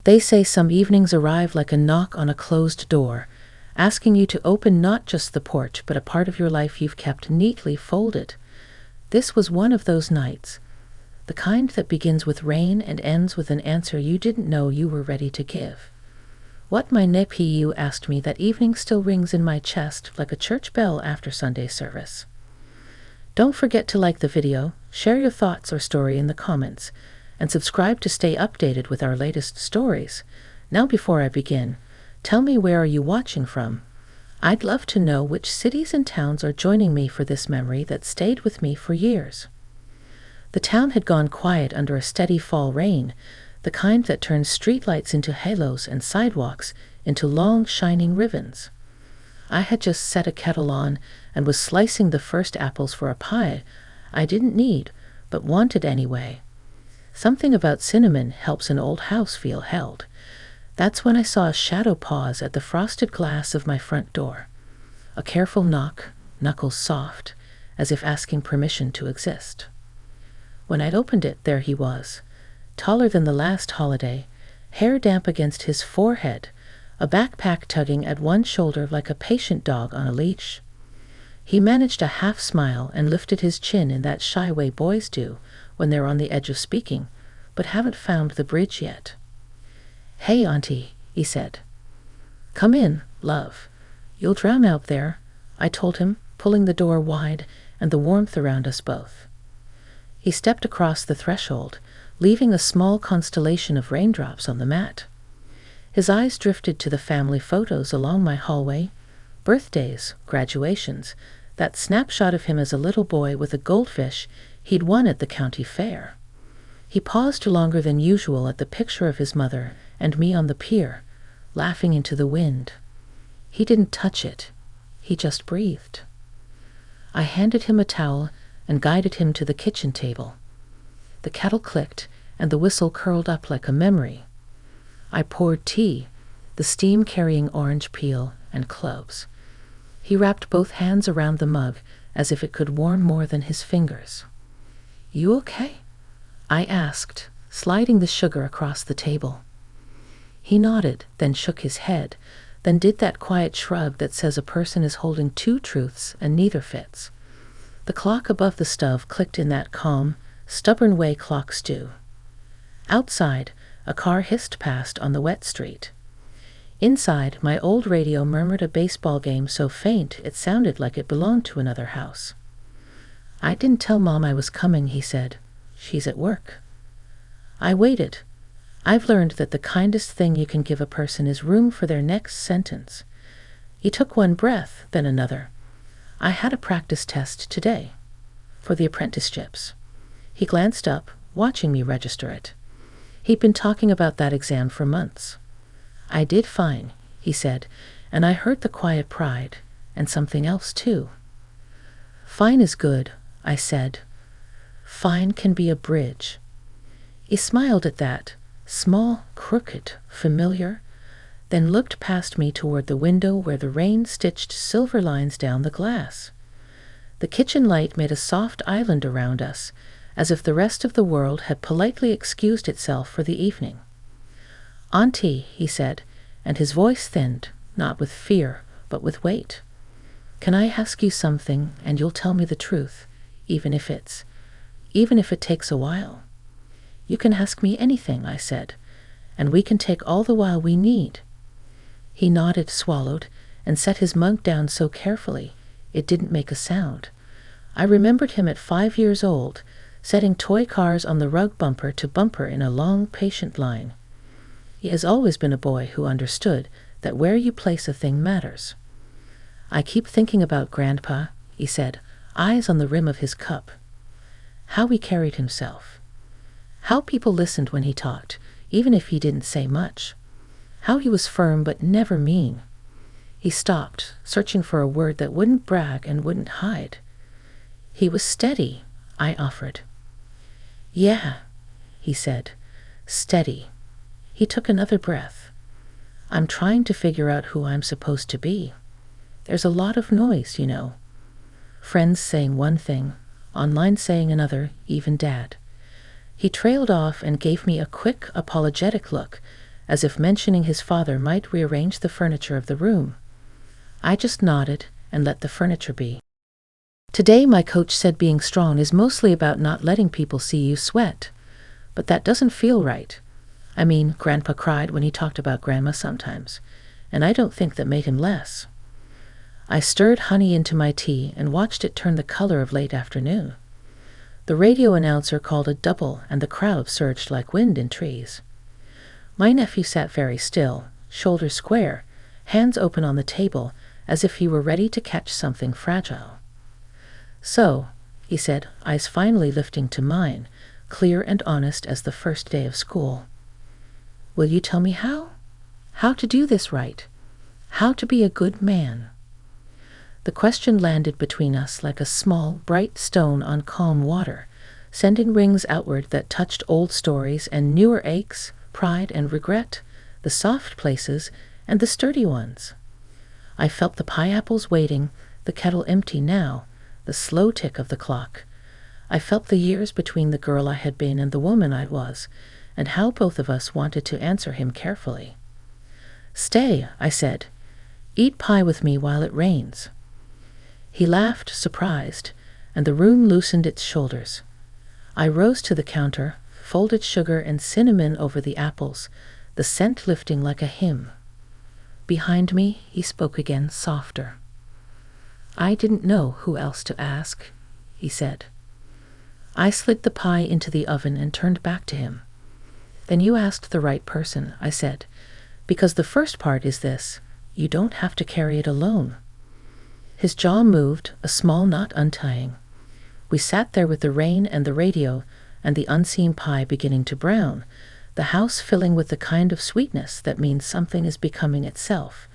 They say some evenings arrive like a knock on a closed door, asking you to open not just the porch but a part of your life you've kept neatly folded. This was one of those nights, the kind that begins with rain and ends with an answer you didn't know you were ready to give. What my NEPHEW asked me that evening still rings in my chest like a church bell after Sunday service. Don't forget to like the video, share your thoughts or story in the comments, and subscribe to stay updated with our latest stories. Now before I begin, tell me, where are you watching from? I'd love to know which cities and towns are joining me for this memory that stayed with me for years. The town had gone quiet under a steady fall rain, the kind that turns streetlights into halos and sidewalks into long shining ribbons. I had just set a kettle on and was slicing the first apples for a pie I didn't need, but wanted anyway. Something about cinnamon helps an old house feel held. That's when I saw a shadow pause at the frosted glass of my front door. A careful knock, knuckles soft, as if asking permission to exist. When I'd opened it, there he was, taller than the last holiday, hair damp against his forehead, a backpack tugging at one shoulder like a patient dog on a leash. He managed a half smile and lifted his chin in that shy way boys do when they're on the edge of speaking, but haven't found the bridge yet. "Hey, Auntie," he said. "Come in, love. You'll drown out there," I told him, pulling the door wide and the warmth around us both. He stepped across the threshold, leaving a small constellation of raindrops on the mat. His eyes drifted to the family photos along my hallway, birthdays, graduations, that snapshot of him as a little boy with a goldfish he'd won at the county fair. He paused longer than usual at the picture of his mother and me on the pier, laughing into the wind. He didn't touch it. He just breathed. I handed him a towel and guided him to the kitchen table. The kettle clicked and the whistle curled up like a memory. I poured tea, the steam carrying orange peel and cloves. He wrapped both hands around the mug as if it could warm more than his fingers. "You okay?" I asked, sliding the sugar across the table. He nodded, then shook his head, then did that quiet shrug that says a person is holding two truths and neither fits. The clock above the stove clicked in that calm, stubborn way clocks do. Outside, a car hissed past on the wet street. Inside, my old radio murmured a baseball game so faint it sounded like it belonged to another house. "I didn't tell Mom I was coming," he said. "She's at work." I waited. I've learned that the kindest thing you can give a person is room for their next sentence. He took one breath, then another. "I had a practice test today. For the apprenticeships." He glanced up, watching me register it. He'd been talking about that exam for months. "I did fine," he said, and I heard the quiet pride, and something else too. "Fine is good," I said. "Fine can be a bridge." He smiled at that, small, crooked, familiar, then looked past me toward the window where the rain stitched silver lines down the glass. The kitchen light made a soft island around us, as if the rest of the world had politely excused itself for the evening. "Auntie," he said, and his voice thinned, not with fear, but with weight. "Can I ask you something, and you'll tell me the truth, even if it takes a while?" "You can ask me anything," I said, "and we can take all the while we need." He nodded, swallowed, and set his mug down so carefully it didn't make a sound. I remembered him at 5 years old, setting toy cars on the rug bumper to bumper in a long, patient line. He has always been a boy who understood that where you place a thing matters. "I keep thinking about Grandpa," he said, eyes on the rim of his cup. "How he carried himself. How people listened when he talked, even if he didn't say much. How he was firm but never mean." He stopped, searching for a word that wouldn't brag and wouldn't hide. "He was steady," I offered. "Yeah," he said, "steady." He took another breath. "I'm trying to figure out who I'm supposed to be. There's a lot of noise, you know. Friends saying one thing, online saying another, even Dad." He trailed off and gave me a quick, apologetic look, as if mentioning his father might rearrange the furniture of the room. I just nodded and let the furniture be. Today, my coach said being strong is mostly about not letting people see you sweat. But that doesn't feel right. I mean, Grandpa cried when he talked about Grandma sometimes, and I don't think that made him less. I stirred honey into my tea and watched it turn the color of late afternoon. The radio announcer called a double, and the crowd surged like wind in trees. My nephew sat very still, shoulders square, hands open on the table, as if he were ready to catch something fragile. "So," he said, eyes finally lifting to mine, clear and honest as the first day of school. "Will you tell me how? How to do this right? How to be a good man?" The question landed between us like a small, bright stone on calm water, sending rings outward that touched old stories and newer aches, pride and regret, the soft places and the sturdy ones. I felt the pineapples waiting, the kettle empty now, the slow tick of the clock. I felt the years between the girl I had been and the woman I was, and how both of us wanted to answer him carefully. "Stay," I said. "Eat pie with me while it rains." He laughed, surprised, and the room loosened its shoulders. I rose to the counter, folded sugar and cinnamon over the apples, the scent lifting like a hymn. Behind me, he spoke again, softer. "I didn't know who else to ask," he said. I slid the pie into the oven and turned back to him. "Then you asked the right person," I said, "because the first part is this: you don't have to carry it alone." His jaw moved, a small knot untying. We sat there with the rain and the radio and the unseen pie beginning to brown, the house filling with the kind of sweetness that means something is becoming itself.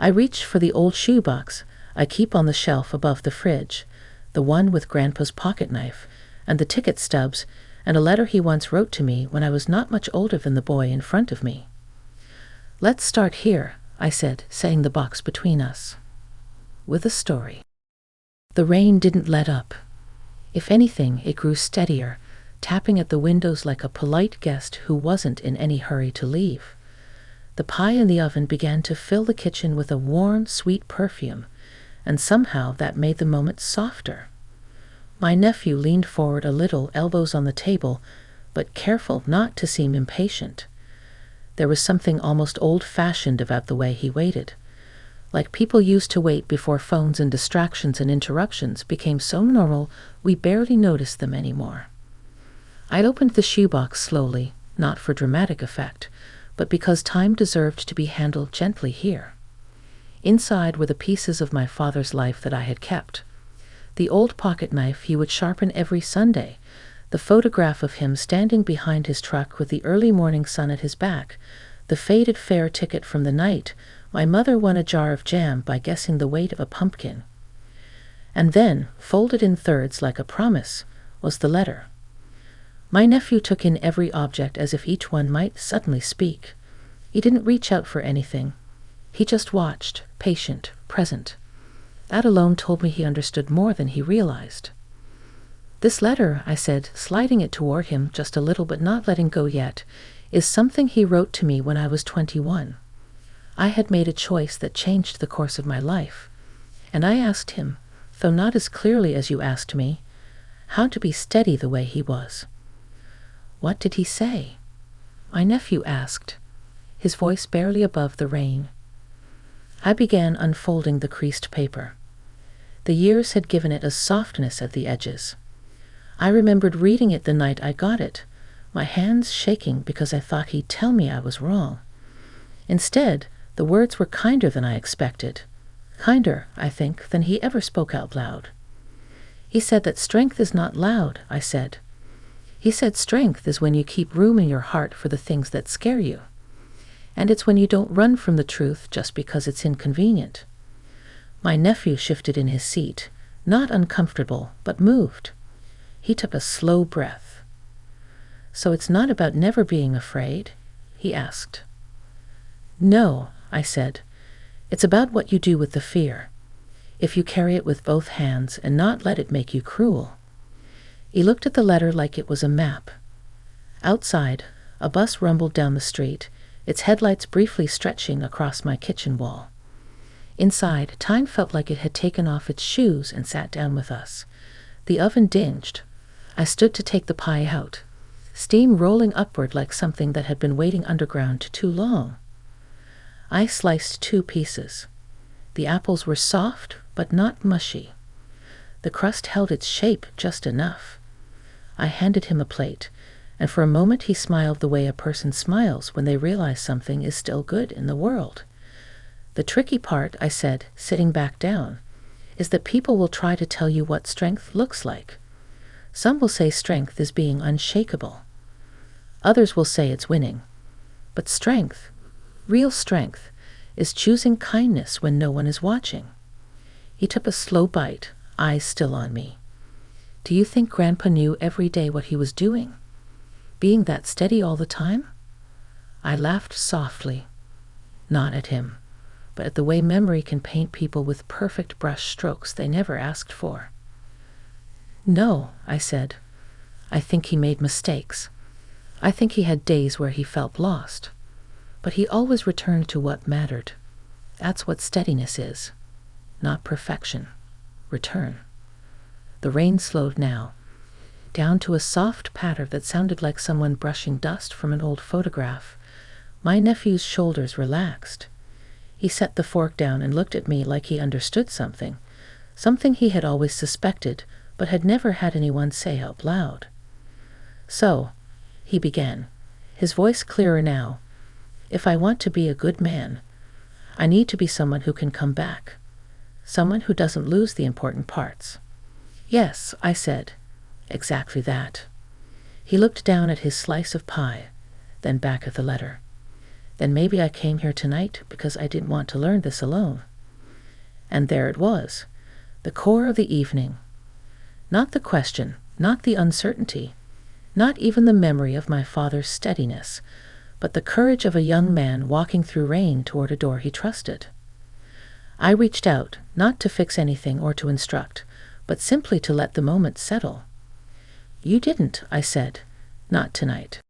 I reached for the old shoebox I keep on the shelf above the fridge, the one with Grandpa's pocket knife, and the ticket stubs, and a letter he once wrote to me when I was not much older than the boy in front of me. "Let's start here," I said, setting the box between us. "With a story." The rain didn't let up. If anything, it grew steadier, tapping at the windows like a polite guest who wasn't in any hurry to leave. The pie in the oven began to fill the kitchen with a warm, sweet perfume, and somehow that made the moment softer. My nephew leaned forward a little, elbows on the table, but careful not to seem impatient. There was something almost old-fashioned about the way he waited. Like people used to wait before phones and distractions and interruptions became so normal we barely noticed them anymore. I opened the shoebox slowly, not for dramatic effect, but because time deserved to be handled gently here. Inside were the pieces of my father's life that I had kept. The old pocket knife he would sharpen every Sunday, the photograph of him standing behind his truck with the early morning sun at his back, the faded fare ticket from the night my mother won a jar of jam by guessing the weight of a pumpkin. And then, folded in thirds like a promise, was the letter. My nephew took in every object as if each one might suddenly speak. He didn't reach out for anything. He just watched, patient, present. That alone told me he understood more than he realized. "This letter," I said, sliding it toward him just a little but not letting go yet, "is something he wrote to me when I was 21. I had made a choice that changed the course of my life. And I asked him, though not as clearly as you asked me, how to be steady the way he was." "What did he say?" my nephew asked, his voice barely above the rain. I began unfolding the creased paper. The years had given it a softness at the edges. I remembered reading it the night I got it, my hands shaking because I thought he'd tell me I was wrong. Instead, the words were kinder than I expected. Kinder, I think, than he ever spoke out loud. He said that strength is not loud, I said. He said strength is when you keep room in your heart for the things that scare you. And it's when you don't run from the truth just because it's inconvenient. My nephew shifted in his seat, not uncomfortable, but moved. He took a slow breath. "So it's not about never being afraid?" he asked. "No," I said. "It's about what you do with the fear. If you carry it with both hands and not let it make you cruel." He looked at the letter like it was a map. Outside, a bus rumbled down the street, its headlights briefly stretching across my kitchen wall. Inside, time felt like it had taken off its shoes and sat down with us. The oven dinged. I stood to take the pie out, steam rolling upward like something that had been waiting underground too long. I sliced 2 pieces. The apples were soft, but not mushy. The crust held its shape just enough. I handed him a plate, and for a moment he smiled the way a person smiles when they realize something is still good in the world. The tricky part, I said, sitting back down, is that people will try to tell you what strength looks like. Some will say strength is being unshakable. Others will say it's winning. But strength, real strength, is choosing kindness when no one is watching. He took a slow bite, eyes still on me. Do you think Grandpa knew every day what he was doing? Being that steady all the time? I laughed softly, not at him, but at the way memory can paint people with perfect brush strokes they never asked for. No, I said. I think he made mistakes. I think he had days where he felt lost. But he always returned to what mattered. That's what steadiness is. Not perfection. Return. The rain slowed now, down to a soft patter that sounded like someone brushing dust from an old photograph. My nephew's shoulders relaxed. He set the fork down and looked at me like he understood something he had always suspected but had never had anyone say out loud. So, he began, his voice clearer now, if I want to be a good man, I need to be someone who can come back, someone who doesn't lose the important parts. Yes, I said, exactly that. He looked down at his slice of pie, then back at the letter. Then maybe I came here tonight because I didn't want to learn this alone. And there it was, the core of the evening. Not the question, not the uncertainty, not even the memory of my father's steadiness, but the courage of a young man walking through rain toward a door he trusted. I reached out, not to fix anything or to instruct, but simply to let the moment settle. You didn't, I said, not tonight.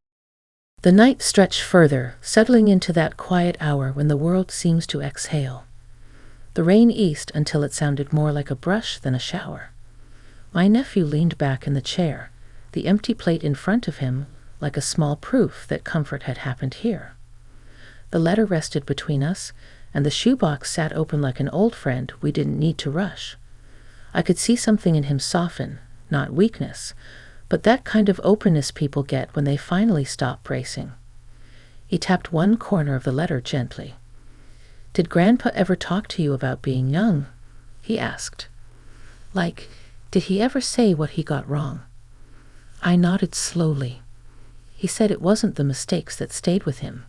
The night stretched further, settling into that quiet hour when the world seems to exhale. The rain eased until it sounded more like a brush than a shower. My nephew leaned back in the chair, the empty plate in front of him like a small proof that comfort had happened here. The letter rested between us, and the shoebox sat open like an old friend we didn't need to rush. I could see something in him soften, not weakness, but that kind of openness people get when they finally stop bracing. He tapped one corner of the letter gently. Did Grandpa ever talk to you about being young? He asked. Like, did he ever say what he got wrong? I nodded slowly. He said it wasn't the mistakes that stayed with him.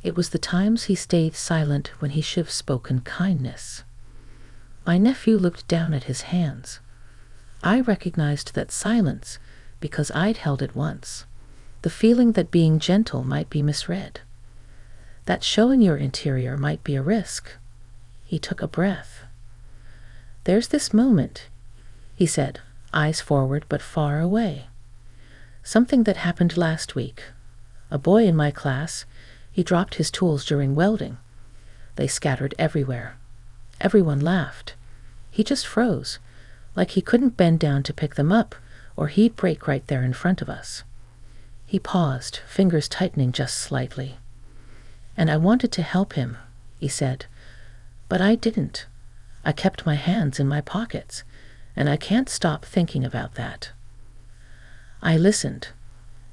It was the times he stayed silent when he should have spoken kindness. My nephew looked down at his hands. I recognized that silence, because I'd held it once. The feeling that being gentle might be misread. That showing your interior might be a risk. He took a breath. There's this moment, he said, eyes forward but far away. Something that happened last week. A boy in my class, he dropped his tools during welding. They scattered everywhere. Everyone laughed. He just froze, like he couldn't bend down to pick them up, or he'd break right there in front of us. He paused, fingers tightening just slightly. And I wanted to help him, he said, but I didn't. I kept my hands in my pockets, and I can't stop thinking about that. I listened,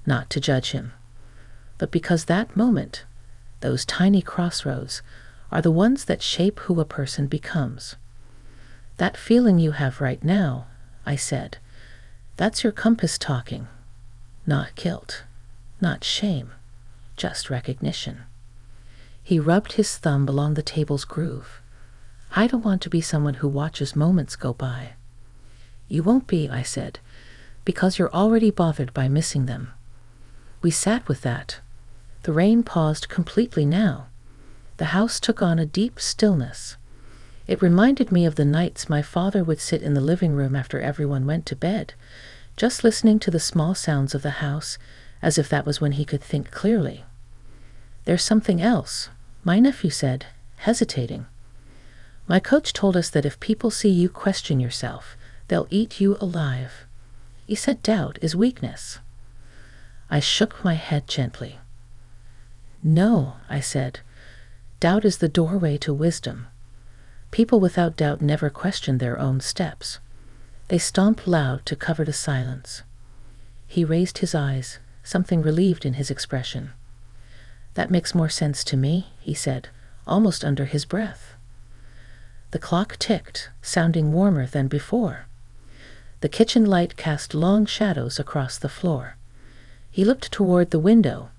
not to judge him, but because that moment, those tiny crossroads, are the ones that shape who a person becomes. That feeling you have right now, I said, that's your compass talking. Not guilt, not shame, just recognition. He rubbed his thumb along the table's groove. I don't want to be someone who watches moments go by. You won't be, I said, because you're already bothered by missing them. We sat with that. The rain paused completely now. The house took on a deep stillness. It reminded me of the nights my father would sit in the living room after everyone went to bed, just listening to the small sounds of the house, as if that was when he could think clearly. "There's something else," my nephew said, hesitating. "My coach told us that if people see you question yourself, they'll eat you alive. He said doubt is weakness." I shook my head gently. "No," I said. "Doubt is the doorway to wisdom. People without doubt never question their own steps. They stomp loud to cover the silence." He raised his eyes, something relieved in his expression. "That makes more sense to me," he said, almost under his breath. The clock ticked, sounding warmer than before. The kitchen light cast long shadows across the floor. He looked toward the window.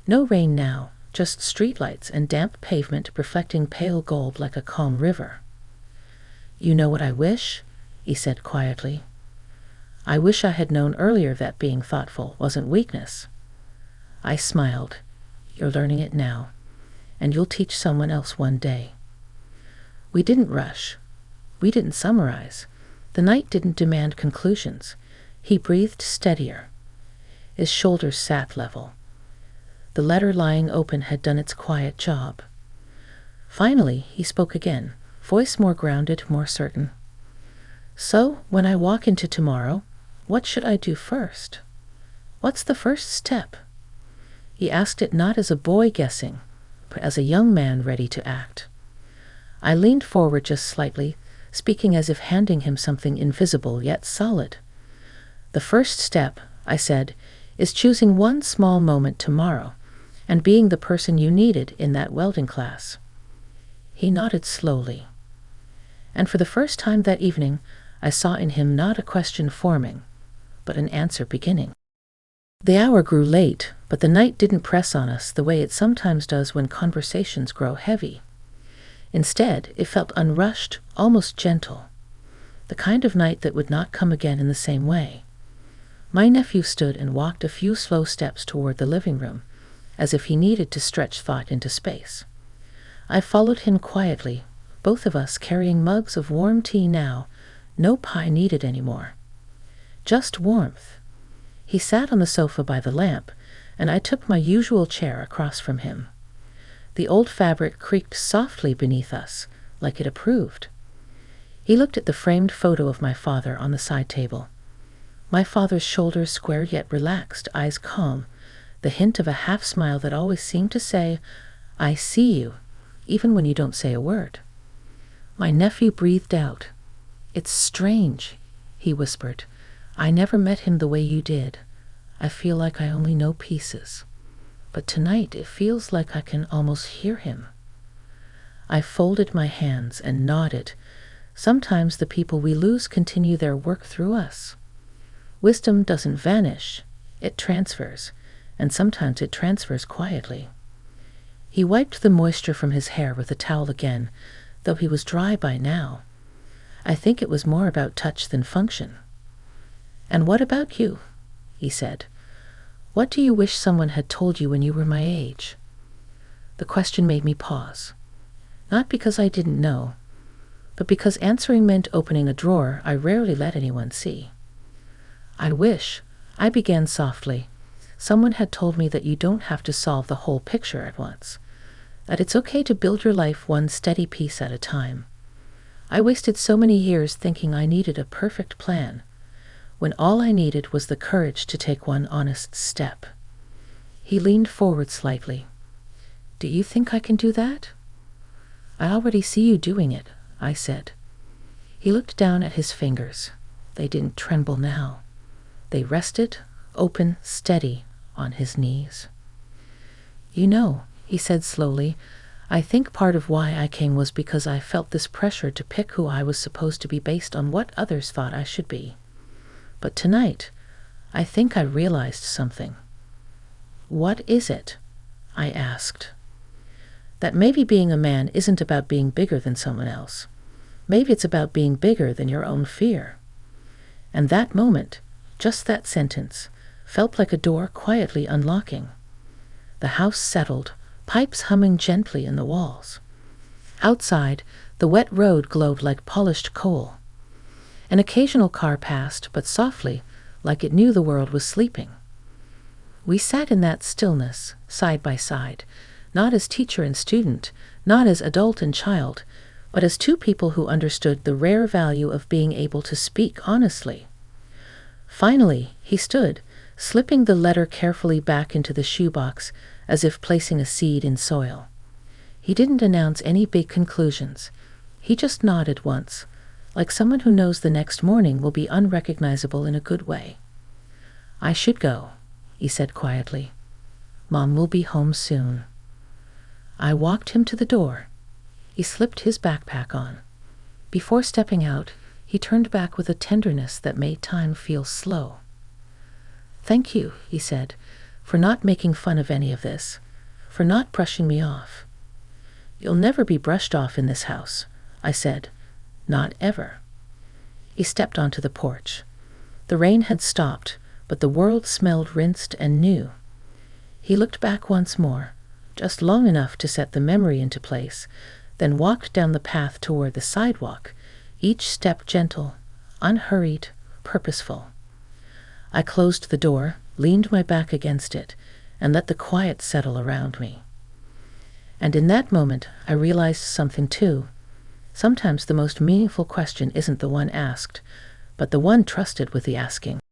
No rain now, just streetlights and damp pavement reflecting pale gold like a calm river. "You know what I wish?" he said quietly. "I wish I had known earlier that being thoughtful wasn't weakness." I smiled. "You're learning it now, and you'll teach someone else one day." We didn't rush. We didn't summarize. The night didn't demand conclusions. He breathed steadier. His shoulders sat level. The letter lying open had done its quiet job. Finally, he spoke again, voice more grounded, more certain. "So, when I walk into tomorrow, what should I do first? What's the first step?" He asked it not as a boy guessing, but as a young man ready to act. I leaned forward just slightly, speaking as if handing him something invisible yet solid. "The first step," I said, "is choosing one small moment tomorrow and being the person you needed in that welding class." He nodded slowly. And for the first time that evening, I saw in him not a question forming, but an answer beginning. The hour grew late, but the night didn't press on us the way it sometimes does when conversations grow heavy. Instead, it felt unrushed, almost gentle. The kind of night that would not come again in the same way. My nephew stood and walked a few slow steps toward the living room, as if he needed to stretch thought into space. I followed him quietly, both of us carrying mugs of warm tea now, no pie needed anymore. Just warmth. He sat on the sofa by the lamp, and I took my usual chair across from him. The old fabric creaked softly beneath us, like it approved. He looked at the framed photo of my father on the side table. My father's shoulders square yet relaxed, eyes calm, the hint of a half-smile that always seemed to say, "I see you," even when you don't say a word. My nephew breathed out. "It's strange," he whispered. "I never met him the way you did. I feel like I only know pieces. But tonight it feels like I can almost hear him." I folded my hands and nodded. Sometimes the people we lose continue their work through us. Wisdom doesn't vanish, it transfers, and sometimes it transfers quietly. He wiped the moisture from his hair with a towel again, though he was dry by now. I think it was more about touch than function. "And what about you?" he said. "What do you wish someone had told you when you were my age?" The question made me pause. Not because I didn't know, but because answering meant opening a drawer I rarely let anyone see. "I wish," I began softly, "someone had told me that you don't have to solve the whole picture at once, that it's okay to build your life one steady piece at a time. I wasted so many years thinking I needed a perfect plan, when all I needed was the courage to take one honest step." He leaned forward slightly. "Do you think I can do that?" "I already see you doing it," I said. He looked down at his fingers. They didn't tremble now. They rested, open, steady, on his knees. "You know," he said slowly, "I think part of why I came was because I felt this pressure to pick who I was supposed to be based on what others thought I should be. But tonight, I think I realized something." "What is it?" I asked. "That maybe being a man isn't about being bigger than someone else. Maybe it's about being bigger than your own fear." And that moment, just that sentence, felt like a door quietly unlocking. The house settled, pipes humming gently in the walls. Outside, the wet road glowed like polished coal. An occasional car passed, but softly, like it knew the world was sleeping. We sat in that stillness, side by side, not as teacher and student, not as adult and child, but as two people who understood the rare value of being able to speak honestly. Finally, he stood, slipping the letter carefully back into the shoebox, as if placing a seed in soil. He didn't announce any big conclusions. He just nodded once, like someone who knows the next morning will be unrecognizable in a good way. "I should go," he said quietly. "Mom will be home soon." I walked him to the door. He slipped his backpack on. Before stepping out, he turned back with a tenderness that made time feel slow. "Thank you," he said, "for not making fun of any of this, for not brushing me off." "You'll never be brushed off in this house," I said. "Not ever." He stepped onto the porch. The rain had stopped, but the world smelled rinsed and new. He looked back once more, just long enough to set the memory into place, then walked down the path toward the sidewalk, each step gentle, unhurried, purposeful. I closed the door, leaned my back against it, and let the quiet settle around me. And in that moment, I realized something too. Sometimes the most meaningful question isn't the one asked, but the one trusted with the asking.